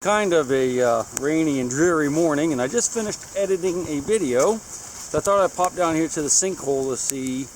Kind of a rainy and dreary morning, and I just finished editing a video. So I thought I'd pop down here to the sinkhole to see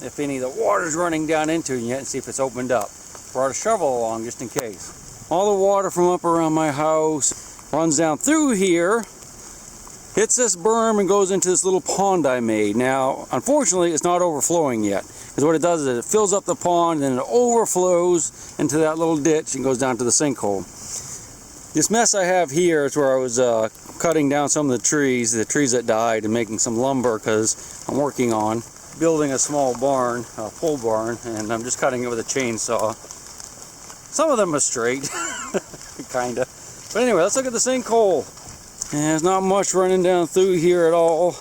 if any of the water's running down into it yet and see if it's opened up. Brought a shovel along just in case. All the water from up around my house runs down through here, hits this berm and goes into this little pond I made. Now, unfortunately, it's not overflowing yet. Because what it does is it fills up the pond and then it overflows into that little ditch and goes down to the sinkhole. This mess I have here is where I was cutting down some of the trees that died, and making some lumber because I'm working on building a small barn, a pole barn, and I'm just cutting it with a chainsaw. Some of them are straight, kinda. But anyway, let's look at the sinkhole. And there's not much running down through here at all. In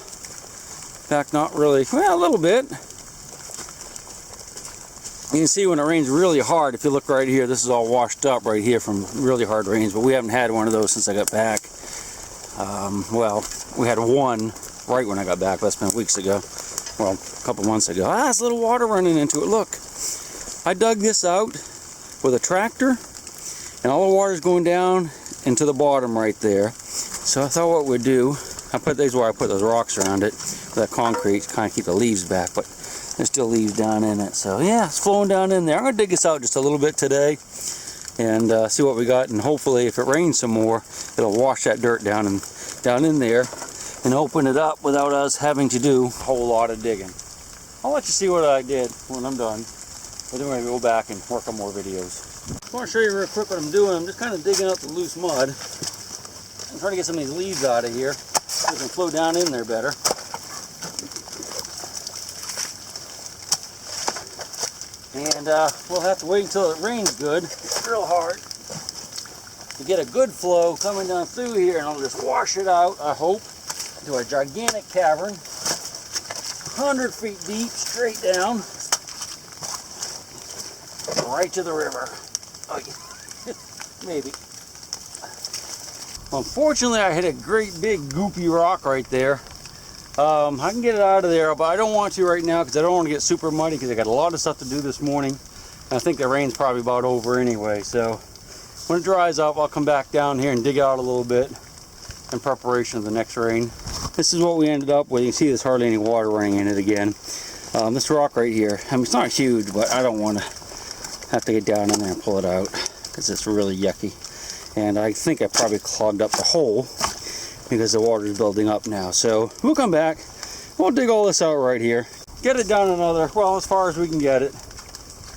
fact, not really. Well, a little bit. You can see when it rains really hard, if you look right here, this is all washed up right here from really hard rains, but we haven't had one of those since I got back. Well, we had one right when I got back. That's been weeks ago. Well, a couple months ago. There's a little water running into it. Look, I dug this out with a tractor, and all the water's going down into the bottom right there. So I thought what we'd do, this is where I put those rocks around it, with that concrete to kind of keep the leaves back, but there's still leaves down in it. So yeah, it's flowing down in there. I'm going to dig this out just a little bit today and see what we got, and hopefully if it rains some more, it'll wash that dirt down in there and open it up without us having to do a whole lot of digging. I'll let you see what I did when I'm done, but then we're going to go back and work on more videos. I want to show you real quick what I'm doing. I'm just kind of digging up the loose mud. I'm trying to get some of these leaves out of here so they can flow down in there better. And we'll have to wait until it rains good, real hard, to get a good flow coming down through here, and I'll just wash it out, I hope, to a gigantic cavern, 100 feet deep, straight down, right to the river. Oh, yeah. Maybe. Unfortunately, I hit a great big goopy rock right there. I can get it out of there, but I don't want to right now because I don't want to get super muddy because I got a lot of stuff to do this morning. And I think the rain's probably about over anyway. So when it dries up, I'll come back down here and dig out a little bit in preparation of the next rain. This is what we ended up with. You can see there's hardly any water running in it again. This rock right here, I mean, it's not huge, but I don't want to have to get down in there and pull it out because it's really yucky. And I think I probably clogged up the hole because the water is building up now. So we'll come back, we'll dig all this out right here, get it down another, well, as far as we can get it,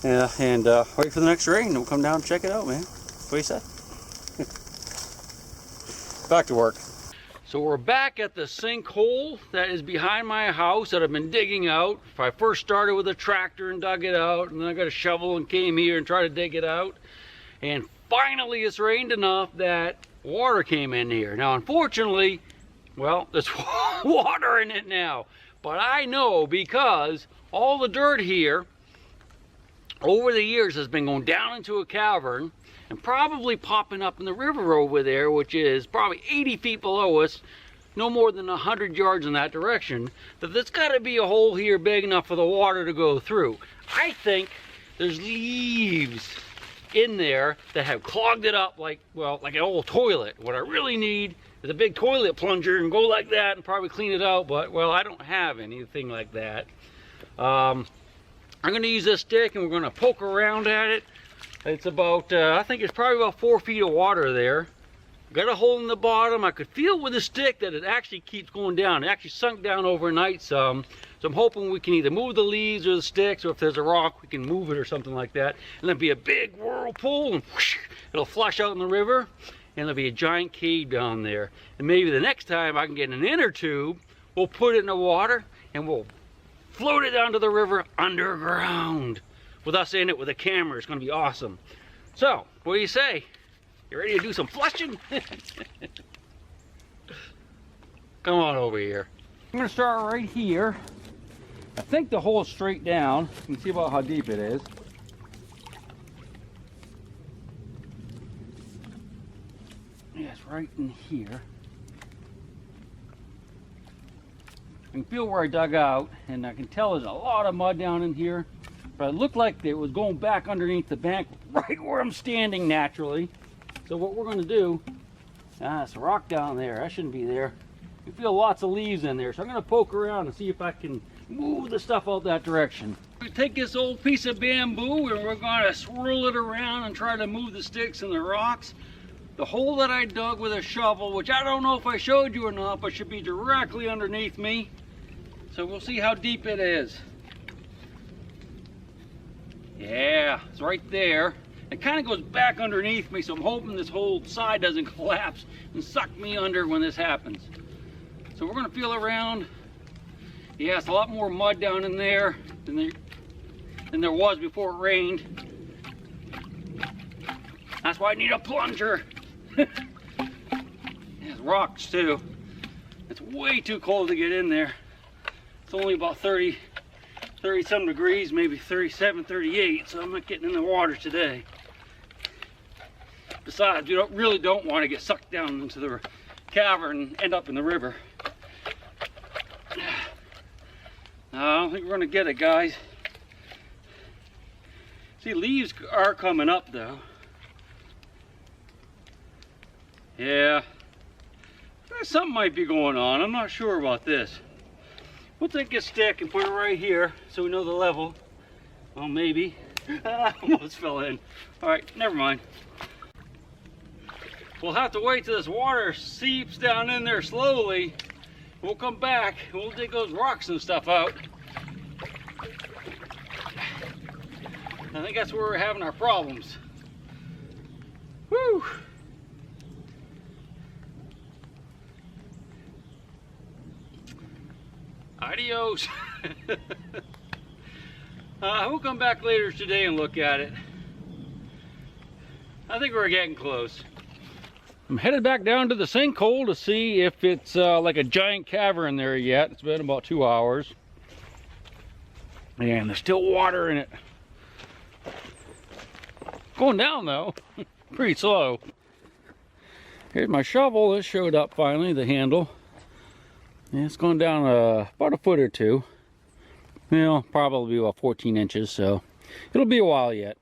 and wait for the next rain. We'll come down and check it out, man. What do you say? Back to work. So we're back at the sinkhole that is behind my house that I've been digging out. I first started with a tractor and dug it out, and then I got a shovel and came here and tried to dig it out. And finally it's rained enough that water came in here. Now unfortunately, well, there's water in it now, but I know because all the dirt here over the years has been going down into a cavern and probably popping up in the river over there, which is probably 80 feet below us, no more than 100 yards in that direction, that there's got to be a hole here big enough for the water to go through. I think there's leaves in there that have clogged it up like, well, like an old toilet. What I really need is a big toilet plunger and go like that and probably clean it out, but well, I don't have anything like that. I'm going to use this stick and we're going to poke around at it. It's about, I think it's probably about 4 feet of water there. Got a hole in the bottom. I could feel with the stick that it actually keeps going down. It actually sunk down overnight some. So I'm hoping we can either move the leaves or the sticks, or if there's a rock, we can move it or something like that. And there'll be a big whirlpool and whoosh, it'll flush out in the river, and there'll be a giant cave down there. And maybe the next time I can get an inner tube, we'll put it in the water and we'll float it down to the river underground with us in it with a camera. It's going to be awesome. So, what do you say? You ready to do some flushing? Come on over here. I'm going to start right here. I think the hole's straight down. You can see about how deep it is. Yeah, it's right in here. I can feel where I dug out, and I can tell there's a lot of mud down in here. But it looked like it was going back underneath the bank right where I'm standing naturally. So what we're going to do, it's a rock down there. That shouldn't be there. You feel lots of leaves in there. So I'm going to poke around and see if I can move the stuff out that direction. We take this old piece of bamboo and we're going to swirl it around and try to move the sticks and the rocks. The hole that I dug with a shovel, which I don't know if I showed you or not, but should be directly underneath me. So we'll see how deep it is. Yeah, it's right there. It kind of goes back underneath me, so I'm hoping this whole side doesn't collapse and suck me under when this happens. So we're going to feel around. Yeah, it's a lot more mud down in there than there was before it rained. That's why I need a plunger. There's rocks too. It's way too cold to get in there. It's only about 30 some degrees, maybe 37, 38, so I'm not getting in the water today. Besides, you really don't want to get sucked down into the cavern and end up in the river. I don't think we're going to get it, guys. See, leaves are coming up though. Yeah, something might be going on. I'm not sure about this. We'll take a stick and put it right here so we know the level. Well, maybe. I almost fell in. All right, never mind. We'll have to wait till this water seeps down in there slowly. We'll come back and we'll dig those rocks and stuff out. I think that's where we're having our problems. Woo! Adios. We'll come back later today and look at it. I think we're getting close. I'm headed back down to the sinkhole to see if it's like a giant cavern there yet. It's been about 2 hours. And there's still water in it. Going down though, pretty slow. Here's my shovel. It showed up finally, the handle. Yeah, it's going down about a foot or two. You know, probably about 14 inches, so it'll be a while yet.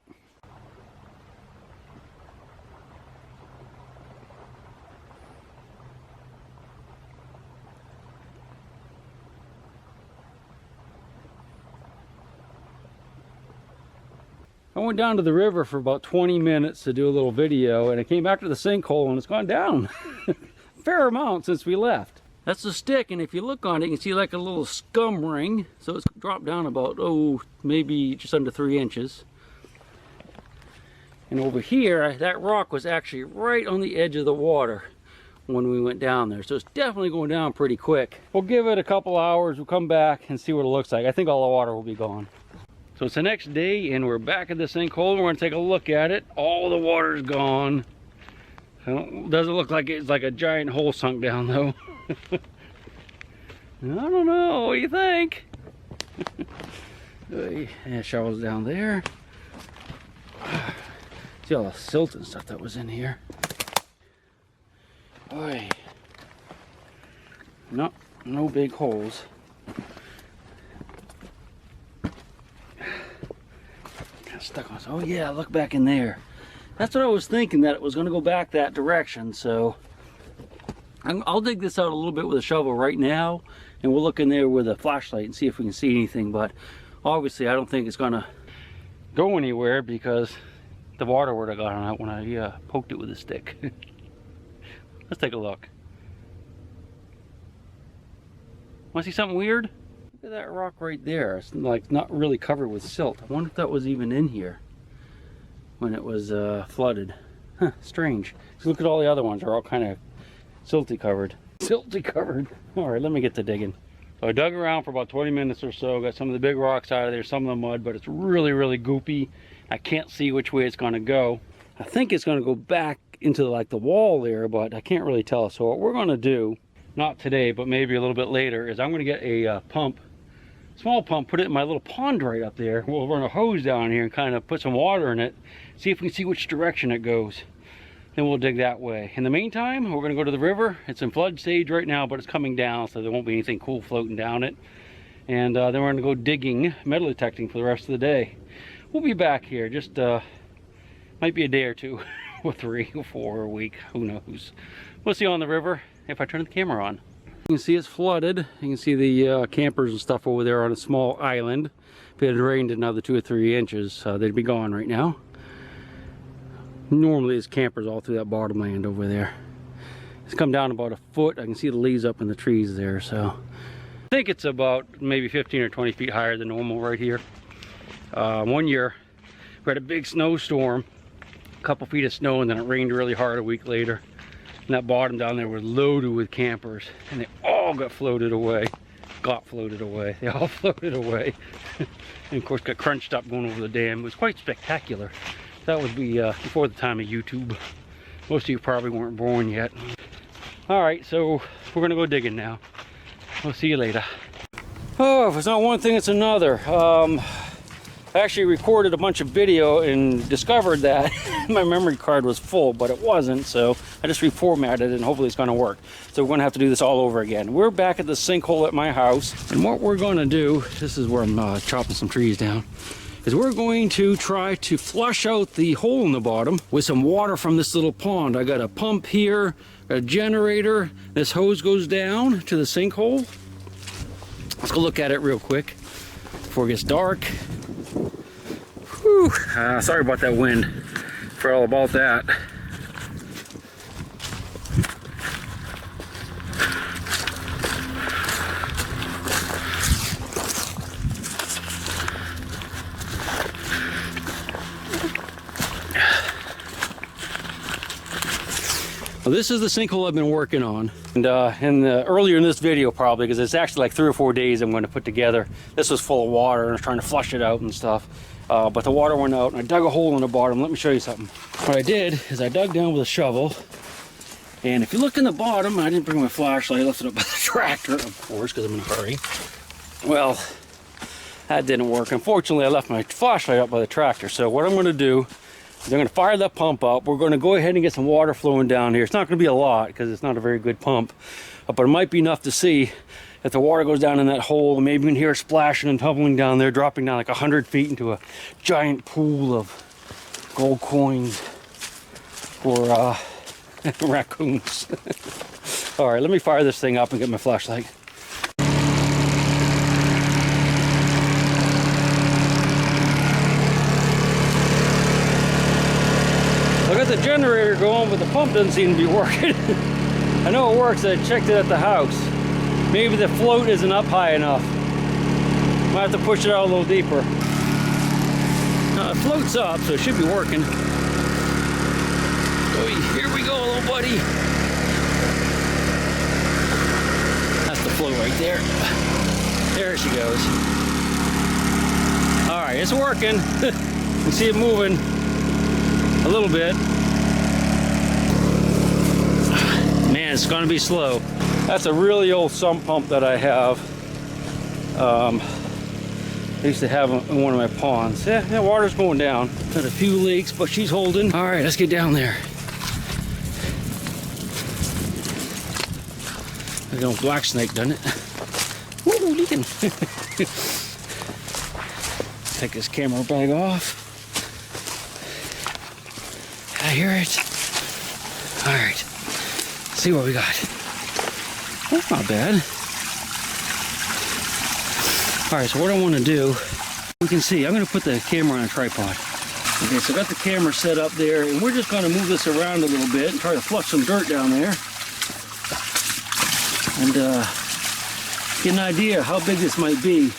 I went down to the river for about 20 minutes to do a little video, and I came back to the sinkhole and it's gone down a fair amount since we left. That's the stick, and if you look on it, you can see like a little scum ring. So it's dropped down about, maybe just under 3 inches. And over here, that rock was actually right on the edge of the water when we went down there. So it's definitely going down pretty quick. We'll give it a couple hours, we'll come back and see what it looks like. I think all the water will be gone. So it's the next day and we're back at the sinkhole. We're gonna take a look at it. All the water's gone. Doesn't look like it's like a giant hole sunk down though. I don't know, what do you think? Yeah, shovel's down there. See all the silt and stuff that was in here. Boy. No big holes. Got stuck on. Oh yeah, look back in there. That's what I was thinking, that it was going to go back that direction, so I'll dig this out a little bit with a shovel right now, and we'll look in there with a flashlight and see if we can see anything. But obviously I don't think it's gonna go anywhere because the water would have gone out when I poked it with a stick. Let's take a look. Want to see something weird? Look at that rock right there. It's like not really covered with silt. I wonder if that was even in here when it was flooded. Huh, strange. So look at all the other ones. They're all kind of silty covered. Silty covered. All right, let me get to digging. So I dug around for about 20 minutes or so, got some of the big rocks out of there, some of the mud, but it's really, really goopy. I can't see which way it's gonna go. I think it's gonna go back into like the wall there, but I can't really tell. So what we're gonna do, not today, but maybe a little bit later, is I'm gonna get a pump, small pump, put it in my little pond right up there. We'll run a hose down here and kind of put some water in it, see if we can see which direction it goes. Then we'll dig that way. In the meantime, we're gonna go to the river. It's in flood stage right now, but it's coming down, so there won't be anything cool floating down it. And then we're gonna go digging, metal detecting for the rest of the day. We'll be back here, just might be a day or two. or 3 or 4 a week, who knows. We'll see on the river if I turn the camera on. You can see it's flooded. You can see the campers and stuff over there on a small island. If it had rained another 2 or 3 inches, they'd be gone right now. Normally there's campers all through that bottomland over there. It's come down about a foot. I can see the leaves up in the trees there, so I think it's about maybe 15 or 20 feet higher than normal right here. One year we had a big snowstorm, a couple feet of snow, and then it rained really hard a week later. And that bottom down there was loaded with campers, and they all got floated away. They all floated away. And of course got crunched up going over the dam. It was quite spectacular. That would be before the time of YouTube. Most of you probably weren't born yet. All right, so we're gonna go digging now. We'll see you later. Oh, if it's not one thing, it's another. I actually recorded a bunch of video and discovered that my memory card was full, but it wasn't, so I just reformatted it and hopefully it's gonna work. So we're gonna have to do this all over again. We're back at the sinkhole at my house, and what we're gonna do, this is where I'm chopping some trees down, is we're going to try to flush out the hole in the bottom with some water from this little pond. I got a pump here, got a generator. This hose goes down to the sinkhole. Let's go look at it real quick before it gets dark. Whew. Sorry about that wind. For all about that. Well, this is the sinkhole I've been working on, and earlier in this video probably, because it's actually like 3 or 4 days I'm going to put together. This was full of water and I was trying to flush it out and stuff, but the water went out and I dug a hole in the bottom. Let me show you something. What I did is I dug down with a shovel, and if you look in the bottom, I didn't bring my flashlight, I left it up by the tractor, of course, because I'm in a hurry. Well, that didn't work. Unfortunately, I left my flashlight up by the tractor, so what I'm going to do, they're going to fire that pump up. We're going to go ahead and get some water flowing down here. It's not going to be a lot because it's not a very good pump, but it might be enough to see if the water goes down in that hole. Maybe you can hear it splashing and tumbling down there, dropping down like 100 feet into a giant pool of gold coins or raccoons. All right, let me fire this thing up and get my flashlight. I got the generator going, but the pump doesn't seem to be working. I know it works. I checked it at the house. Maybe the float isn't up high enough. Might have to push it out a little deeper. It floats up, so it should be working. Oh, here we go, little buddy. That's the float right there. There she goes. All right, it's working. You can see it moving a little bit. Man, it's gonna be slow. That's a really old sump pump that I have. I used to have in one of my ponds. Yeah, water's going down. Got a few leaks, but she's holding. All right, let's get down there. Like an old black snake, doesn't it? Woo, leaking. Take this camera bag off. I hear it. All right, let's see what we got. That's not bad. All right, so what I want to do, you can see, I'm going to put the camera on a tripod. Okay, so I got the camera set up there, and we're just going to move this around a little bit and try to flush some dirt down there. And get an idea how big this might be.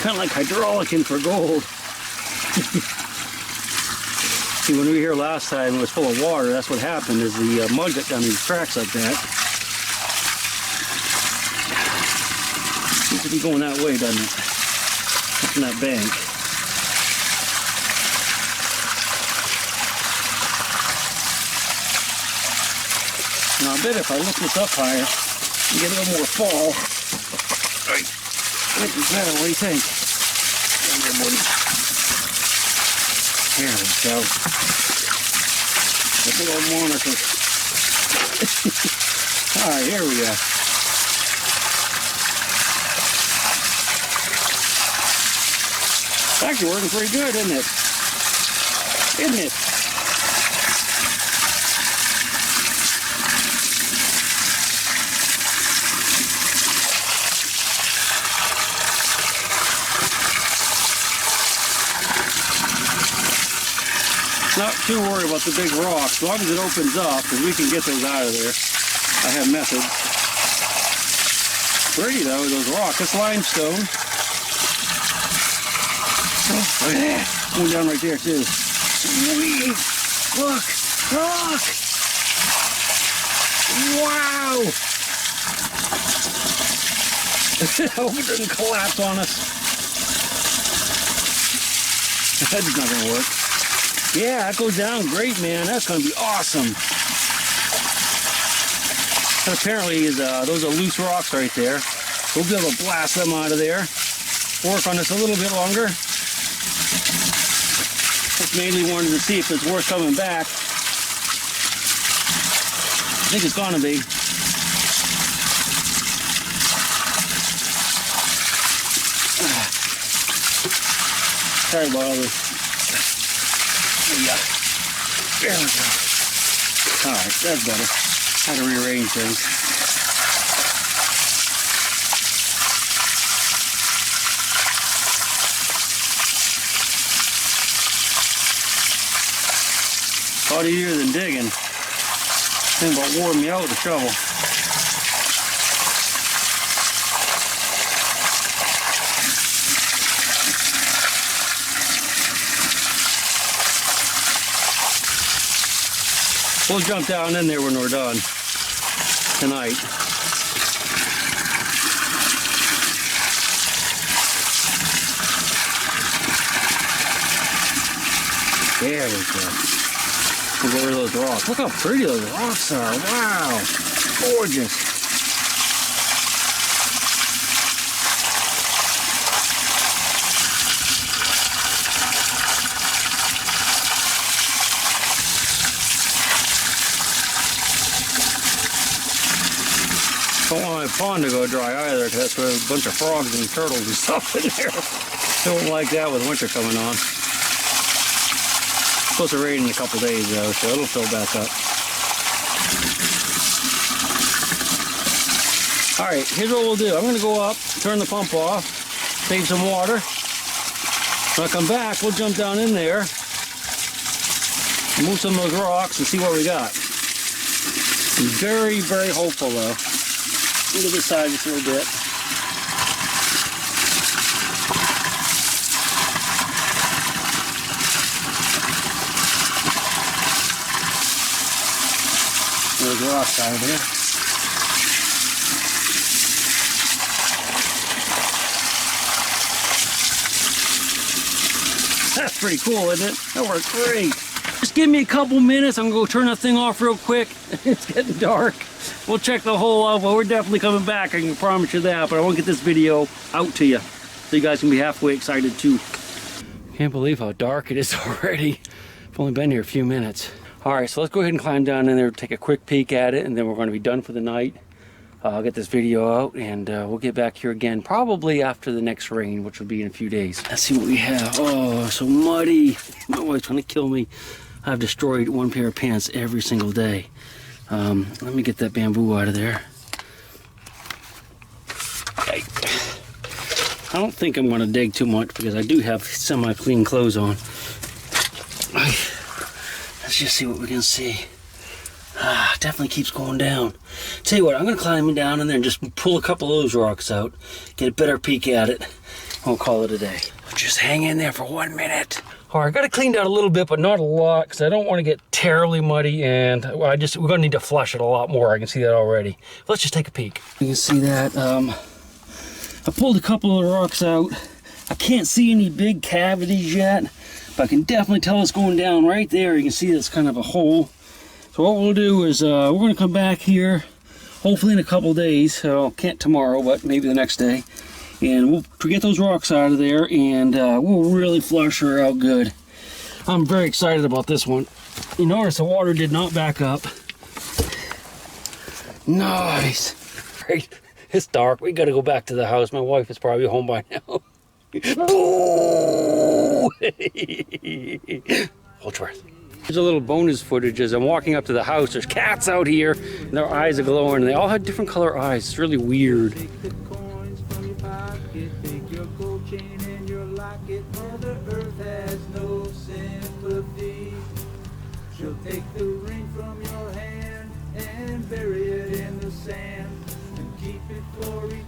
Kind of like hydraulicing for gold. See, when we were here last time, it was full of water. That's what happened, is the mud got down these tracks like that. Seems to be going that way, doesn't it? Up in that bank. Now I bet if I lift this up higher and get a little more fall, I think it's better. What do you think? There we go. A big old monitor. Alright, here we go. It's actually working pretty good, isn't it? Isn't it? too worried about the big rocks. As long as it opens up, because we can get those out of there. I have methods. Pretty though, those rocks. That's limestone. Oh, look at that. Going down right there too. Sweet. Look. Look. Wow. I hope it doesn't collapse on us. That's not gonna work. Yeah, that goes down great, man. That's gonna be awesome. That apparently is those are loose rocks right there. We'll be able to blast them out of there. Work on this a little bit longer. Just mainly wanted to see if it's worth coming back. I think it's gonna be. Sorry about all this. Yeah. There we go. Alright, that's better. How to rearrange things. A lot easier than digging. Think about warming me out with a shovel. We'll jump down in there when we're done tonight. There we go. We'll get rid of those rocks. Look how pretty those rocks are. Wow. Gorgeous. Don't want my pond to go dry either, because that's where a bunch of frogs and turtles and stuff in there. Don't like that with winter coming on. It's supposed to rain in a couple days though, so it'll fill back up. Alright, here's what we'll do. I'm going to go up, turn the pump off, save some water. When I come back, we'll jump down in there, move some of those rocks and see what we got. I'm very, very hopeful though. Look at this side just a little bit. There's rocks out of there. That's pretty cool, isn't it? That worked great. Just give me a couple minutes. I'm gonna go turn that thing off real quick. It's getting dark. We'll check the hole out, but we're definitely coming back. I can promise you that, but I want to get this video out to you so you guys can be halfway excited too. Can't believe how dark it is already. I've only been here a few minutes. All right, so let's go ahead and climb down in there, take a quick peek at it, and then we're going to be done for the night. I'll get this video out, and we'll get back here again probably after the next rain, which will be in a few days. Let's see what we have. Oh, so muddy. My wife's going to kill me. I've destroyed one pair of pants every single day. Let me get that bamboo out of there. Okay. I don't think I'm going to dig too much because I do have semi-clean clothes on. Let's just see what we can see. Definitely keeps going down. Tell you what, I'm going to climb down in there and just pull a couple of those rocks out, get a better peek at it, and we'll call it a day. Just hang in there for 1 minute. All right, I got it cleaned out a little bit, but not a lot, because I don't want to get terribly muddy, and we're going to need to flush it a lot more. I can see that already. Let's just take a peek. You can see that. I pulled a couple of rocks out. I can't see any big cavities yet, but I can definitely tell it's going down right there. You can see it's kind of a hole. So what we'll do is we're going to come back here, hopefully in a couple days. So can't tomorrow, but maybe the next day. And we'll get those rocks out of there, and we'll really flush her out good. I'm very excited about this one. You notice the water did not back up. Nice. Great. It's dark. We got to go back to the house. My wife is probably home by now. Hold your breath. Here's a little bonus footage as I'm walking up to the house. There's cats out here, and their eyes are glowing, and they all have different color eyes. It's really weird.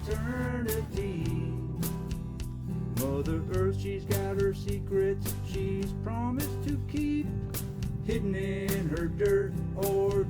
eternity. Mother Earth, she's got her secrets she's promised to keep, hidden in her dirt or